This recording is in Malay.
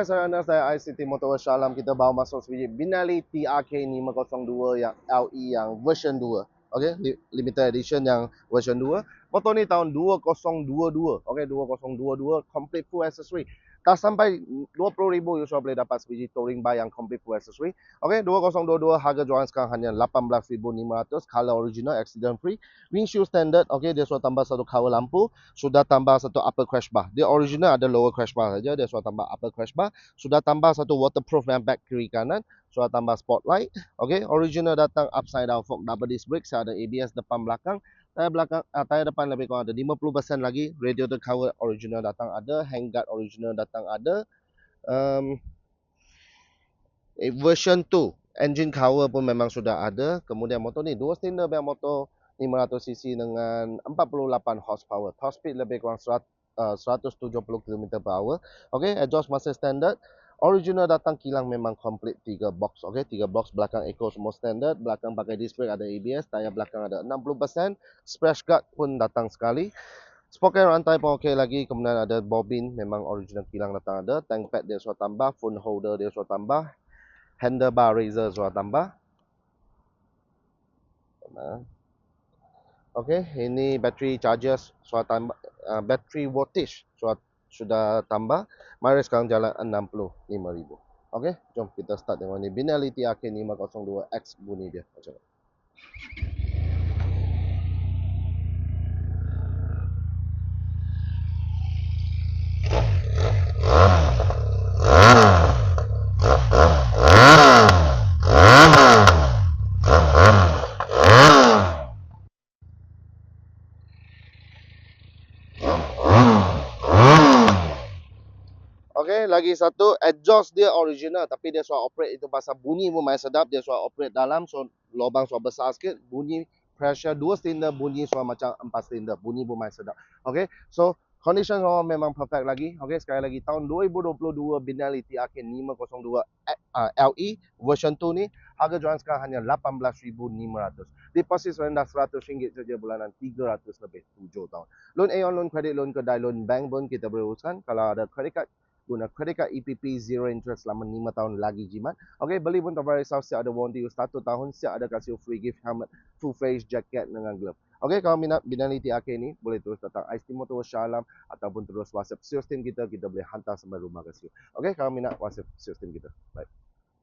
Saya ICT Motor Shalam, kita bawa masuk sebiji Binali TRK 502 yang LE yang version 2. Okey, limited edition yang version 2. Motor ni tahun 2022. Okey, 2022 complete full accessory. Tak sampai 20,000 you sudah boleh dapat sebiji touring bike yang complete full accessory. Okey, 2022 harga jualan sekarang hanya 18,500, color original, accident free. Windshield standard, okey, dia sudah tambah satu cover lampu, sudah tambah satu upper crash bar. Dia original ada lower crash bar saja, dia sudah tambah upper crash bar, sudah tambah satu waterproof yang back kiri kanan, sudah tambah spotlight. Okey, original datang upside down fork double disc brake, saya ada ABS depan belakang. Tayar depan lebih kurang ada 50% lagi. Radiator cover original datang ada, handguard original datang ada. Version 2 engine cover pun memang sudah ada. Kemudian motor ni dua silinder yang motor 500cc dengan 48 horsepower. Top speed lebih kurang 170 km/h. Okey, exhaust masih standard. Original datang kilang memang complete 3 box. Okey, 3 box, belakang eco semua standard, belakang pakai disc brake, ada ABS, tayar belakang ada 60%, splash guard pun datang sekali. Spoken rantai pun okey lagi, kemudian ada bobin memang original kilang datang ada, tank pad dia sudah tambah, phone holder dia sudah tambah, handlebar Razer sudah tambah. Okey, ini battery charger sudah tambah, battery wattage sudah tambah. Mari sekarang jalan 65,000. Okey, jom kita start dengan ni. Binali TRK 502X bunyi dia macam ni. Okey, lagi satu, exhaust dia original tapi dia sudah operate itu pasal bunyi pun main sedap, dia sudah operate dalam, so lubang sudah besar sikit, bunyi pressure 2 silinder bunyi sudah macam 4 silinder, bunyi pun main sedap. Okey, so condition semua memang perfect lagi. Okey, sekali lagi tahun 2022 Binali TRK 502 LE version 2 ni harga jualan sekarang hanya 18,500. Deposit rendah RM100 saja bulanan, 300 lebih 7 tahun. Loan Aeon, loan credit, loan kedai, loan bank pun kita boleh uruskan. Kalau ada credit card, guna credit card EPP zero interest selama 5 tahun lagi jimat. Okey, beli pun tak payah risau, siap ada warranty 1 tahun, siap ada kasih free gift helmet, full face jacket dengan glove. Okey, kalau minat Binali TRK ni boleh terus datang ICT Motor Shalam ataupun terus WhatsApp sales team kita boleh hantar sampai rumah ke situ. Okey, kalau minat WhatsApp sales team kita. Baik.